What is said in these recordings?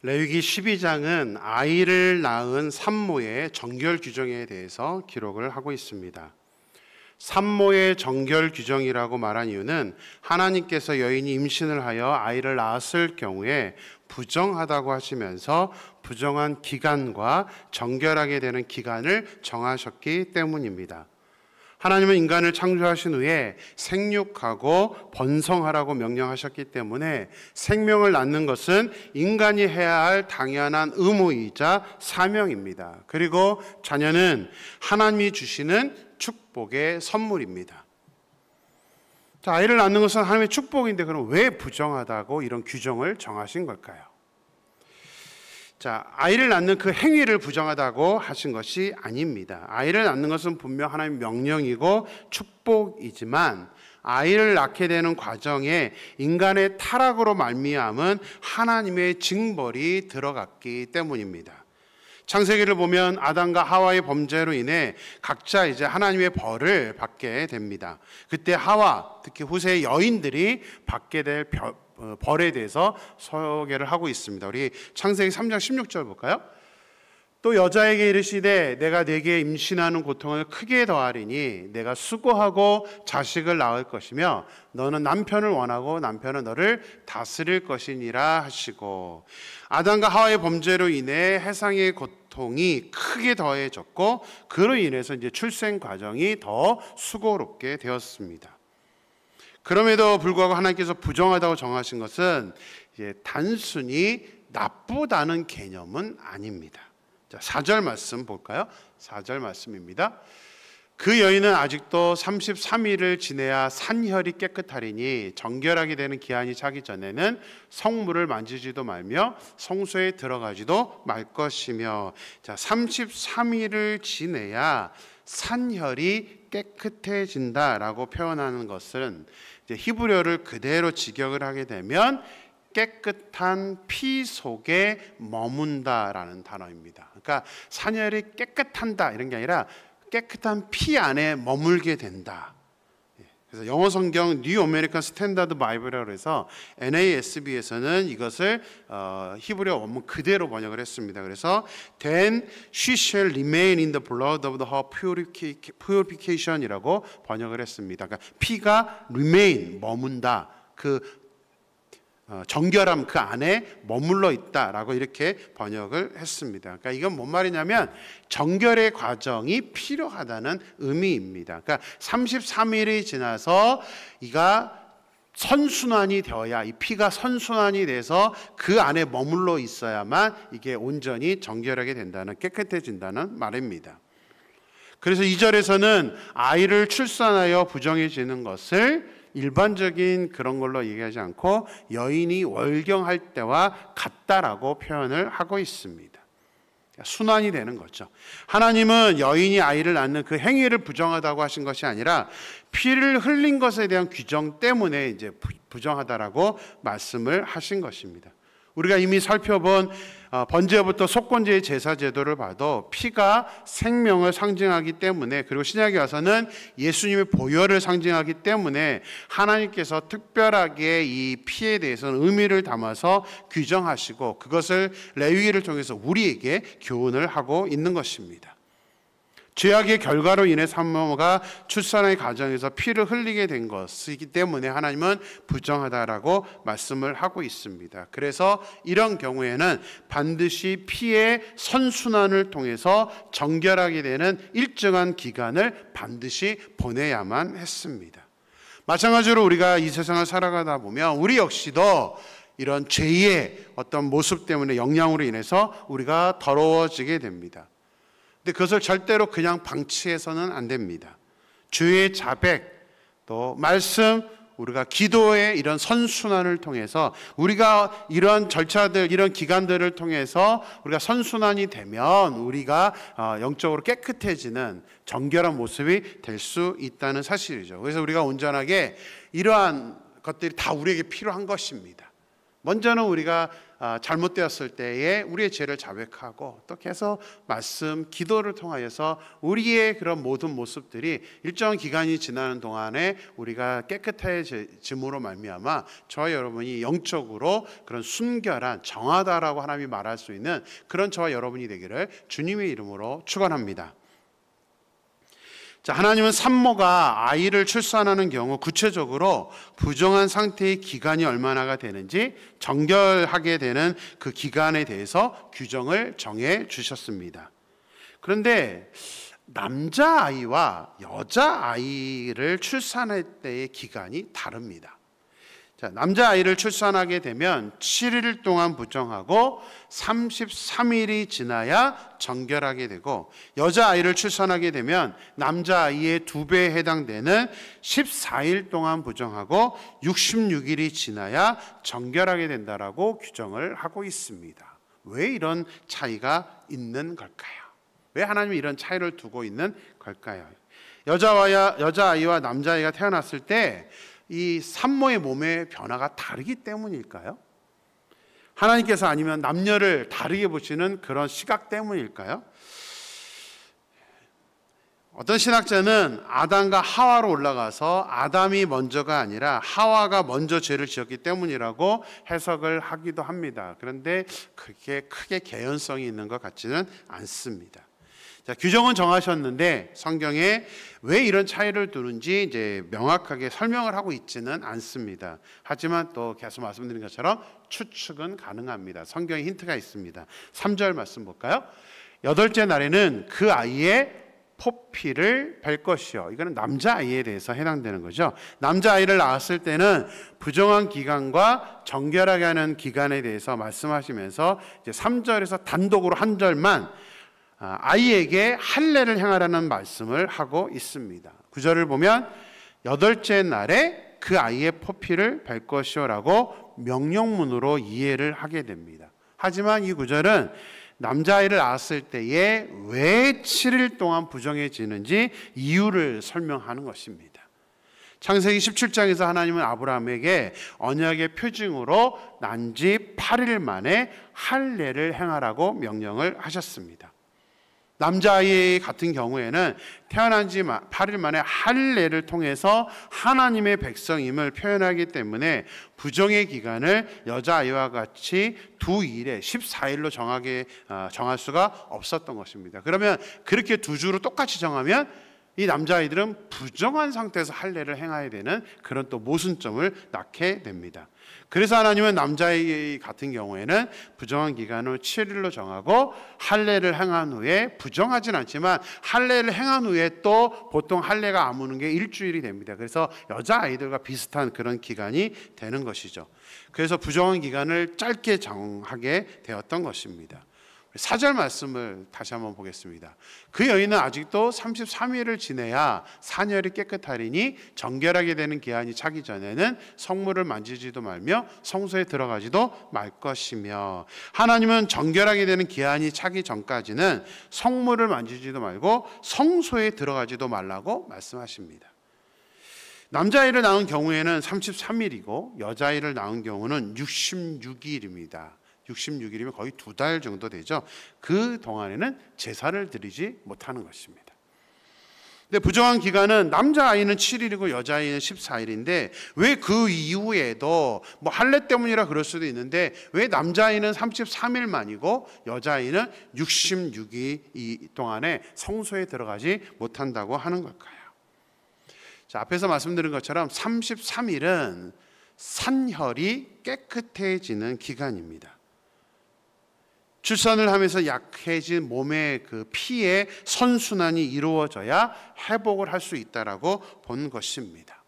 레위기 12장은 아이를 낳은 산모의 정결 규정에 대해서 기록을 하고 있습니다. 산모의 정결 규정이라고 말한 이유는 하나님께서 여인이 임신을 하여 아이를 낳았을 경우에 부정하다고 하시면서 부정한 기간과 정결하게 되는 기간을 정하셨기 때문입니다. 하나님은 인간을 창조하신 후에 생육하고 번성하라고 명령하셨기 때문에 생명을 낳는 것은 인간이 해야 할 당연한 의무이자 사명입니다. 그리고 자녀는 하나님이 주시는 축복의 선물입니다. 자, 아이를 낳는 것은 하나님의 축복인데 그럼 왜 부정하다고 이런 규정을 정하신 걸까요? 자, 아이를 낳는 그 행위를 부정하다고 하신 것이 아닙니다. 아이를 낳는 것은 분명 하나님의 명령이고 축복이지만 아이를 낳게 되는 과정에 인간의 타락으로 말미암은 하나님의 징벌이 들어갔기 때문입니다. 창세기를 보면 아담과 하와의 범죄로 인해 각자 이제 하나님의 벌을 받게 됩니다. 그때 하와, 특히 후세의 여인들이 받게 될 벌에 대해서 소개를 하고 있습니다. 우리 창세기 3장 16절 볼까요? 또 여자에게 이르시되 내가 네게 임신하는 고통을 크게 더하리니 내가 수고하고 자식을 낳을 것이며 너는 남편을 원하고 남편은 너를 다스릴 것이니라 하시고, 아담과 하와의 범죄로 인해 해상의 고통이 크게 더해졌고 그로 인해서 이제 출생 과정이 더 수고롭게 되었습니다. 그럼에도 불구하고 하나님께서 부정하다고 정하신 것은 이제 단순히 나쁘다는 개념은 아닙니다. 자, 4절 말씀 볼까요? 4절 말씀입니다. 그 여인은 아직도 33일을 지내야 산혈이 깨끗하리니 정결하게 되는 기한이 차기 전에는 성물을 만지지도 말며 성소에 들어가지도 말 것이며, 자, 33일을 지내야 산혈이 깨끗해진다라고 표현하는 것은 이제 히브리어를 그대로 직역을 하게 되면 깨끗한 피 속에 머문다라는 단어입니다. 그러니까 산혈이 깨끗한다 이런 게 아니라 깨끗한 피 안에 머물게 된다. 그래서 영어 성경 뉴 아메리칸 스탠다드 바이블이라고 해서 NASB에서는 이것을 히브리어 원문 그대로 번역을 했습니다. 그래서 Then she shall remain in the blood of her purification이라고 번역을 했습니다. 그러니까 피가 remain 머문다, 그 정결함 그 안에 머물러 있다라고 이렇게 번역을 했습니다. 그러니까 이건 뭔 말이냐면 정결의 과정이 필요하다는 의미입니다. 그러니까 33일이 지나서 이가 선순환이 되어야, 이 피가 선순환이 돼서 그 안에 머물러 있어야만 이게 온전히 정결하게 된다는, 깨끗해진다는 말입니다. 그래서 2절에서는 아이를 출산하여 부정해지는 것을 일반적인 그런 걸로 얘기하지 않고 여인이 월경할 때와 같다라고 표현을 하고 있습니다. 순환이 되는 거죠. 하나님은 여인이 아이를 낳는 그 행위를 부정하다고 하신 것이 아니라 피를 흘린 것에 대한 규정 때문에 이제 부정하다라고 말씀을 하신 것입니다. 우리가 이미 살펴본 번제부터 속건제의 제사 제도를 봐도 피가 생명을 상징하기 때문에, 그리고 신약에 와서는 예수님의 보혈을 상징하기 때문에 하나님께서 특별하게 이 피에 대해서는 의미를 담아서 규정하시고 그것을 레위기를 통해서 우리에게 교훈을 하고 있는 것입니다. 죄악의 결과로 인해 산모가 출산의 과정에서 피를 흘리게 된 것이기 때문에 하나님은 부정하다라고 말씀을 하고 있습니다. 그래서 이런 경우에는 반드시 피의 선순환을 통해서 정결하게 되는 일정한 기간을 반드시 보내야만 했습니다. 마찬가지로 우리가 이 세상을 살아가다 보면 우리 역시도 이런 죄의 어떤 모습 때문에 영향으로 인해서 우리가 더러워지게 됩니다. 근데 그것을 절대로 그냥 방치해서는 안 됩니다. 주의 자백, 또 말씀, 우리가 기도의 이런 선순환을 통해서 우리가 이런 절차들, 이런 기간들을 통해서 우리가 선순환이 되면 우리가 영적으로 깨끗해지는 정결한 모습이 될 수 있다는 사실이죠. 그래서 우리가 온전하게 이러한 것들이 다 우리에게 필요한 것입니다. 먼저는 우리가 잘못되었을 때에 우리의 죄를 자백하고 또 계속 말씀, 기도를 통하여서 우리의 그런 모든 모습들이 일정 기간이 지나는 동안에 우리가 깨끗해짐으로 말미암아 저와 여러분이 영적으로 그런 순결한 정하다라고 하나님이 말할 수 있는 그런 저와 여러분이 되기를 주님의 이름으로 축원합니다. 자, 하나님은 산모가 아이를 출산하는 경우 구체적으로 부정한 상태의 기간이 얼마나가 되는지 정결하게 되는 그 기간에 대해서 규정을 정해 주셨습니다. 그런데 남자아이와 여자아이를 출산할 때의 기간이 다릅니다. 자, 남자아이를 출산하게 되면 7일 동안 부정하고 33일이 지나야 정결하게 되고, 여자아이를 출산하게 되면 남자아이의 2배에 해당되는 14일 동안 부정하고 66일이 지나야 정결하게 된다라고 규정을 하고 있습니다. 왜 이런 차이가 있는 걸까요? 왜 하나님이 이런 차이를 두고 있는 걸까요? 여자아이와 남자아이가 태어났을 때 이 산모의 몸의 변화가 다르기 때문일까요? 하나님께서 아니면 남녀를 다르게 보시는 그런 시각 때문일까요? 어떤 신학자는 아담과 하와로 올라가서 아담이 먼저가 아니라 하와가 먼저 죄를 지었기 때문이라고 해석을 하기도 합니다. 그런데 그렇게 크게 개연성이 있는 것 같지는 않습니다. 자, 규정은 정하셨는데 성경에 왜 이런 차이를 두는지 이제 명확하게 설명을 하고 있지는 않습니다. 하지만 또 계속 말씀드린 것처럼 추측은 가능합니다. 성경에 힌트가 있습니다. 3절 말씀 볼까요? 8째 날에는 그 아이의 포피를 뵐 것이요. 이거는 남자아이에 대해서 해당되는 거죠. 남자아이를 낳았을 때는 부정한 기간과 정결하게 하는 기간에 대해서 말씀하시면서 이제 3절에서 단독으로 한 절만 아이에게 할례를 행하라는 말씀을 하고 있습니다. 9절을 보면 8째 날에 그 아이의 포피를 뵐 것이요라고 명령문으로 이해를 하게 됩니다. 하지만 이 9절은 남자아이를 낳았을 때에 왜 7일 동안 부정해지는지 이유를 설명하는 것입니다. 창세기 17장에서 하나님은 아브라함에게 언약의 표징으로 난 지 8일 만에 할례를 행하라고 명령을 하셨습니다. 남자아이 같은 경우에는 태어난 지 8일 만에 할례를 통해서 하나님의 백성임을 표현하기 때문에 부정의 기간을 여자아이와 같이 2일에 14일로 정할 수가 없었던 것입니다. 그러면 그렇게 2주로 똑같이 정하면 이 남자아이들은 부정한 상태에서 할례를 행해야 되는 그런 또 모순점을 낳게 됩니다. 그래서 하나님은 남자아이 같은 경우에는 부정한 기간을 7일로 정하고 할례를 행한 후에, 부정하진 않지만 할례를 행한 후에 또 보통 할례가 아무는 게 일주일이 됩니다. 그래서 여자아이들과 비슷한 그런 기간이 되는 것이죠. 그래서 부정한 기간을 짧게 정하게 되었던 것입니다. 4절 말씀을 다시 한번 보겠습니다. 그 여인은 아직도 33일을 지내야 사녀를 깨끗하리니 정결하게 되는 기한이 차기 전에는 성물을 만지지도 말며 성소에 들어가지도 말 것이며, 하나님은 정결하게 되는 기한이 차기 전까지는 성물을 만지지도 말고 성소에 들어가지도 말라고 말씀하십니다. 남자아이를 낳은 경우에는 33일이고 여자아이를 낳은 경우는 66일입니다. 66일이면 거의 2달 정도 되죠. 그 동안에는 제사를 드리지 못하는 것입니다. 근데 부정한 기간은 남자아이는 7일이고 여자아이는 14일인데 왜 그 이후에도 뭐 할례 때문이라 그럴 수도 있는데 왜 남자아이는 33일만이고 여자아이는 66일 동안에 성소에 들어가지 못한다고 하는 걸까요? 자, 앞에서 말씀드린 것처럼 33일은 산혈이 깨끗해지는 기간입니다. 출산을 하면서 약해진 몸의 그 피의 선순환이 이루어져야 회복을 할 수 있다라고 본 것입니다.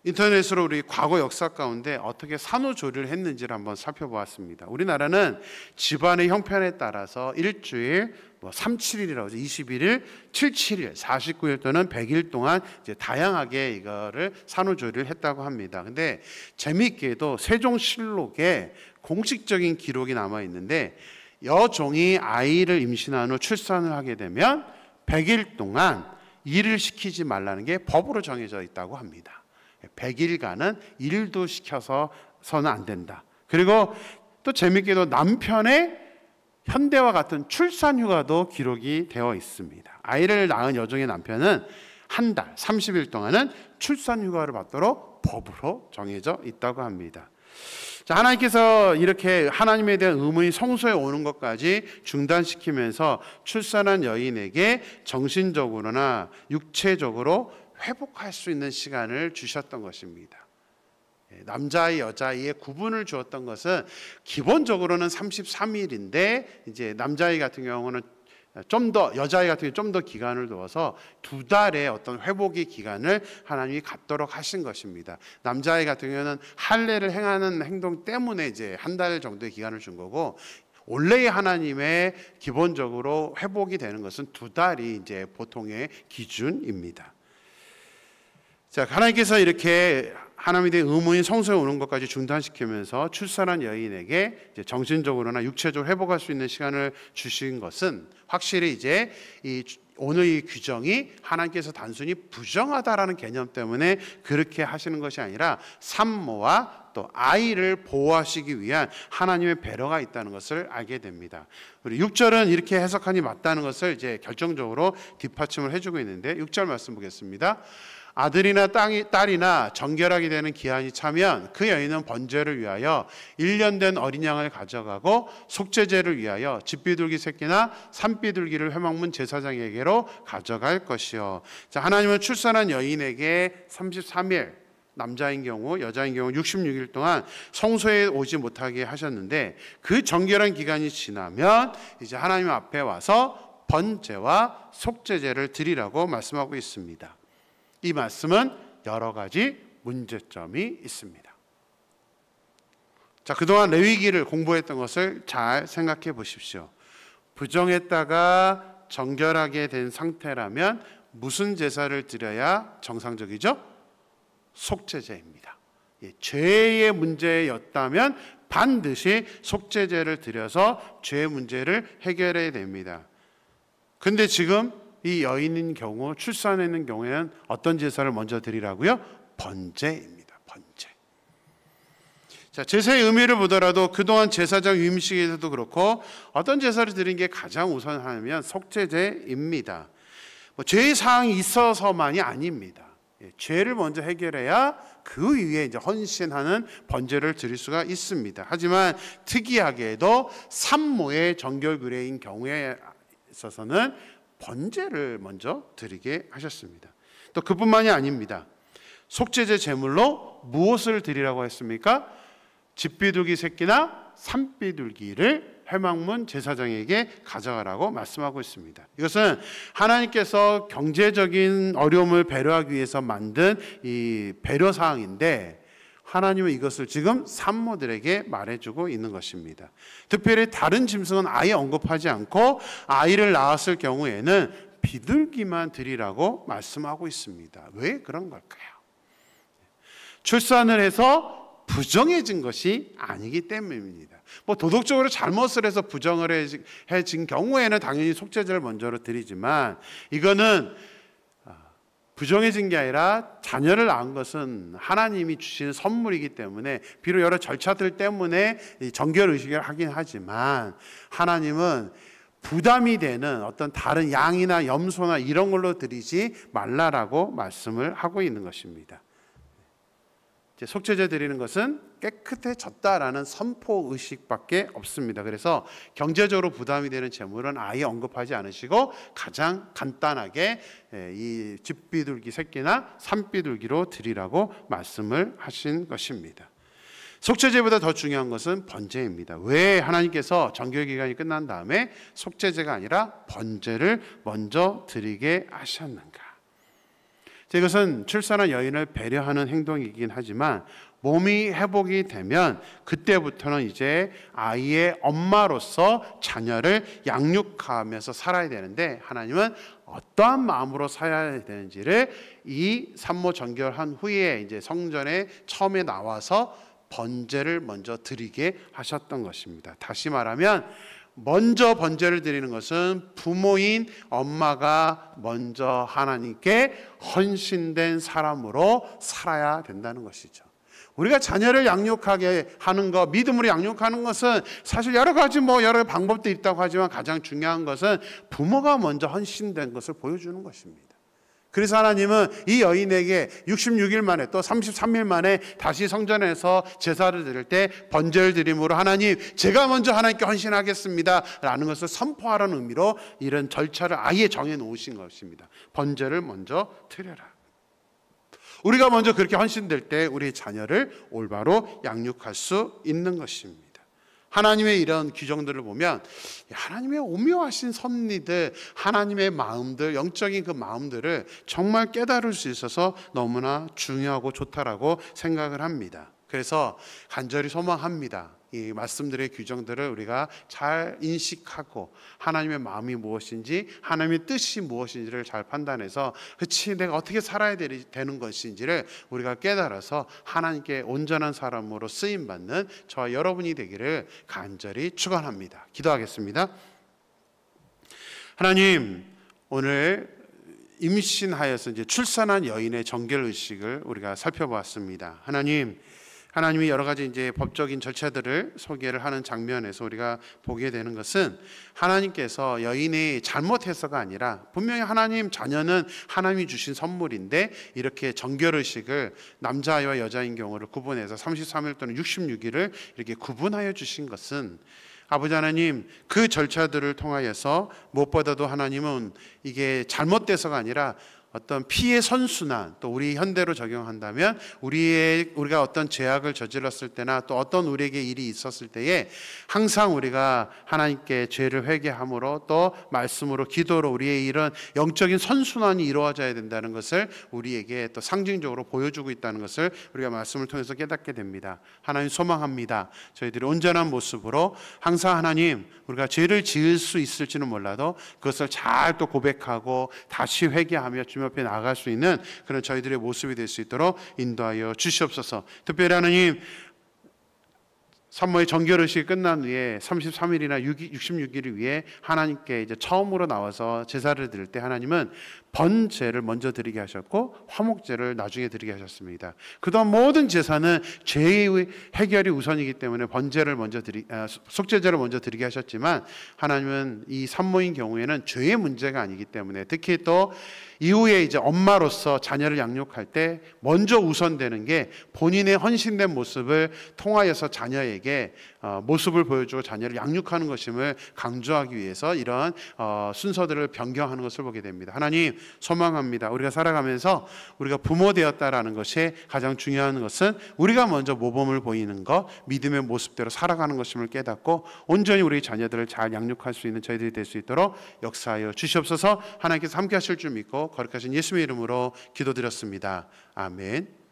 인터넷으로 우리 과거 역사 가운데 어떻게 산후조리를 했는지를 한번 살펴보았습니다. 우리나라는 집안의 형편에 따라서 일주일, 37일이라고 하죠. 21일, 77일, 49일 또는 100일 동안 이제 다양하게 이거를 산후조리를 했다고 합니다. 근데 재미있게도 세종실록에 공식적인 기록이 남아 있는데 여종이 아이를 임신한 후 출산을 하게 되면 100일 동안 일을 시키지 말라는 게 법으로 정해져 있다고 합니다. 100일간은 일도 시켜서는 안 된다. 그리고 또 재밌게도 남편의 현대와 같은 출산 휴가도 기록이 되어 있습니다. 아이를 낳은 여종의 남편은 한 달 30일 동안은 출산 휴가를 받도록 법으로 정해져 있다고 합니다. 자, 하나님께서 이렇게 하나님에 대한 의문이 성소에 오는 것까지 중단시키면서 출산한 여인에게 정신적으로나 육체적으로 회복할 수 있는 시간을 주셨던 것입니다. 남자아이, 여자아이의 구분을 주었던 것은 기본적으로는 33일인데 이제 남자아이 같은 경우는 여자아이 같은 경우 좀 더 기간을 두어서 2달의 어떤 회복의 기간을 하나님이 갖도록 하신 것입니다. 남자아이 같은 경우는 할례를 행하는 행동 때문에 이제 1달 정도의 기간을 준 거고, 원래의 하나님의 기본적으로 회복이 되는 것은 2달이 이제 보통의 기준입니다. 자, 하나님께서 이렇게 하나님에 대한 의문이 성소에 오는 것까지 중단시키면서 출산한 여인에게 이제 정신적으로나 육체적으로 회복할 수 있는 시간을 주신 것은 확실히 이제 오늘 이 규정이 하나님께서 단순히 부정하다라는 개념 때문에 그렇게 하시는 것이 아니라 산모와 또 아이를 보호하시기 위한 하나님의 배려가 있다는 것을 알게 됩니다. 우리 6절은 이렇게 해석하니 맞다는 것을 이제 결정적으로 뒷받침을 해주고 있는데 6절 말씀 보겠습니다. 아들이나 딸이나 정결하게 되는 기한이 차면 그 여인은 번제를 위하여 1년 된 어린 양을 가져가고 속죄제를 위하여 집비둘기 새끼나 산비둘기를 회막문 제사장에게로 가져갈 것이요. 자, 하나님은 출산한 여인에게 33일, 남자인 경우 여자인 경우 66일 동안 성소에 오지 못하게 하셨는데, 그 정결한 기간이 지나면 이제 하나님 앞에 와서 번제와 속죄제를 드리라고 말씀하고 있습니다. 이 말씀은 여러 가지 문제점이 있습니다. 자, 그동안 레위기를 공부했던 것을 잘 생각해 보십시오. 부정했다가 정결하게 된 상태라면 무슨 제사를 드려야 정상적이죠? 속죄제입니다. 죄의 문제였다면 반드시 속죄제를 드려서 죄의 문제를 해결해야 됩니다. 근데 지금 이 여인인 경우, 출산하는 경우에는 어떤 제사를 먼저 드리라고요? 번제입니다. 번제. 자, 제사의 의미를 보더라도 그동안 제사장 위임식에서도 그렇고 어떤 제사를 드리는 게 가장 우선하면 속죄제입니다. 죄의 사항이 있어서만이 아닙니다. 죄를 먼저 해결해야 그 위에 이제 헌신하는 번제를 드릴 수가 있습니다. 하지만 특이하게도 산모의 정결규례인 경우에 있어서는 번제를 먼저 드리게 하셨습니다. 또 그뿐만이 아닙니다. 속죄제 제물로 무엇을 드리라고 했습니까? 집비둘기 새끼나 산비둘기를 회막문 제사장에게 가져가라고 말씀하고 있습니다. 이것은 하나님께서 경제적인 어려움을 배려하기 위해서 만든 이 배려 사항인데, 하나님은 이것을 지금 산모들에게 말해주고 있는 것입니다. 특별히 다른 짐승은 아예 언급하지 않고 아이를 낳았을 경우에는 비둘기만 드리라고 말씀하고 있습니다. 왜 그런 걸까요? 출산을 해서 부정해진 것이 아니기 때문입니다. 도덕적으로 잘못을 해서 부정을 해진 경우에는 당연히 속죄제를 먼저로 드리지만, 이거는 부정해진 게 아니라 자녀를 낳은 것은 하나님이 주시는 선물이기 때문에, 비록 여러 절차들 때문에 정결의식을 하긴 하지만 하나님은 부담이 되는 어떤 다른 양이나 염소나 이런 걸로 드리지 말라라고 말씀을 하고 있는 것입니다. 속죄제 드리는 것은 깨끗해졌다라는 선포 의식밖에 없습니다. 그래서 경제적으로 부담이 되는 제물은 아예 언급하지 않으시고 가장 간단하게 이 집비둘기 새끼나 산비둘기로 드리라고 말씀을 하신 것입니다. 속죄제보다 더 중요한 것은 번제입니다. 왜 하나님께서 정결기간이 끝난 다음에 속죄제가 아니라 번제를 먼저 드리게 하셨는가? 이것은 출산한 여인을 배려하는 행동이긴 하지만 몸이 회복이 되면 그때부터는 이제 아이의 엄마로서 자녀를 양육하면서 살아야 되는데, 하나님은 어떠한 마음으로 살아야 되는지를 이 산모 정결한 후에 이제 성전에 처음에 나와서 번제를 먼저 드리게 하셨던 것입니다. 다시 말하면 먼저 번제를 드리는 것은 부모인 엄마가 먼저 하나님께 헌신된 사람으로 살아야 된다는 것이죠. 우리가 자녀를 양육하게 하는 것, 믿음으로 양육하는 것은 사실 여러 가지 여러 방법도 있다고 하지만 가장 중요한 것은 부모가 먼저 헌신된 것을 보여주는 것입니다. 그래서 하나님은 이 여인에게 66일 만에 또 33일 만에 다시 성전에서 제사를 드릴 때 번제를 드림으로 하나님, 제가 먼저 하나님께 헌신하겠습니다 라는 것을 선포하라는 의미로 이런 절차를 아예 정해 놓으신 것입니다. 번제를 먼저 드려라. 우리가 먼저 그렇게 헌신될 때 우리 자녀를 올바로 양육할 수 있는 것입니다. 하나님의 이런 규정들을 보면 하나님의 오묘하신 섭리들, 하나님의 마음들, 영적인 그 마음들을 정말 깨달을 수 있어서 너무나 중요하고 좋다라고 생각을 합니다. 그래서 간절히 소망합니다. 이 말씀들의 규정들을 우리가 잘 인식하고 하나님의 마음이 무엇인지, 하나님의 뜻이 무엇인지를 잘 판단해서 그치 내가 어떻게 살아야 되는 것인지를 우리가 깨달아서 하나님께 온전한 사람으로 쓰임받는 저와 여러분이 되기를 간절히 축원합니다. 기도하겠습니다. 하나님, 오늘 임신하여서 이제 출산한 여인의 정결의식을 우리가 살펴보았습니다. 하나님이 여러 가지 이제 법적인 절차들을 소개를 하는 장면에서 우리가 보게 되는 것은 하나님께서 여인이 잘못해서가 아니라 분명히 하나님 자녀는 하나님이 주신 선물인데 이렇게 정결의식을 남자아이와 여자인 경우를 구분해서 33일 또는 66일을 이렇게 구분하여 주신 것은 아버지 하나님, 그 절차들을 통하여서 무엇보다도 하나님은 이게 잘못돼서가 아니라 어떤 피해 선순환, 또 우리 현대로 적용한다면 우리가 어떤 죄악을 저질렀을 때나 또 어떤 우리에게 일이 있었을 때에 항상 우리가 하나님께 죄를 회개함으로 또 말씀으로 기도로 우리의 이런 영적인 선순환이 이루어져야 된다는 것을 우리에게 또 상징적으로 보여주고 있다는 것을 우리가 말씀을 통해서 깨닫게 됩니다. 하나님 소망합니다. 저희들이 온전한 모습으로 항상 하나님, 우리가 죄를 지을 수 있을지는 몰라도 그것을 잘 또 고백하고 다시 회개하며 주님 앞에 나아갈 수 있는 그런 저희들의 모습이 될 수 있도록 인도하여 주시옵소서. 특별히 하나님, 산모의 정결의식이 끝난 후에 33일이나 66일을 위해 하나님께 이제 처음으로 나와서 제사를 드릴 때 하나님은 번제를 먼저 드리게 하셨고 화목제를 나중에 드리게 하셨습니다. 그동안 모든 제사는 죄의 해결이 우선이기 때문에 속죄제를 먼저 드리게 하셨지만 하나님은 이 산모인 경우에는 죄의 문제가 아니기 때문에 특히 또 이후에 이제 엄마로서 자녀를 양육할 때 먼저 우선되는 게 본인의 헌신된 모습을 통하여서 자녀에게 모습을 보여주고 자녀를 양육하는 것임을 강조하기 위해서 이러한 순서들을 변경하는 것을 보게 됩니다. 하나님 소망합니다. 우리가 살아가면서 우리가 부모 되었다라는 것이 가장 중요한 것은 우리가 먼저 모범을 보이는 것, 믿음의 모습대로 살아가는 것임을 깨닫고 온전히 우리 자녀들을 잘 양육할 수 있는 저희들이 될 수 있도록 역사하여 주시옵소서. 하나님께서 함께 하실 줄 믿고 거룩하신 예수님의 이름으로 기도드렸습니다. 아멘.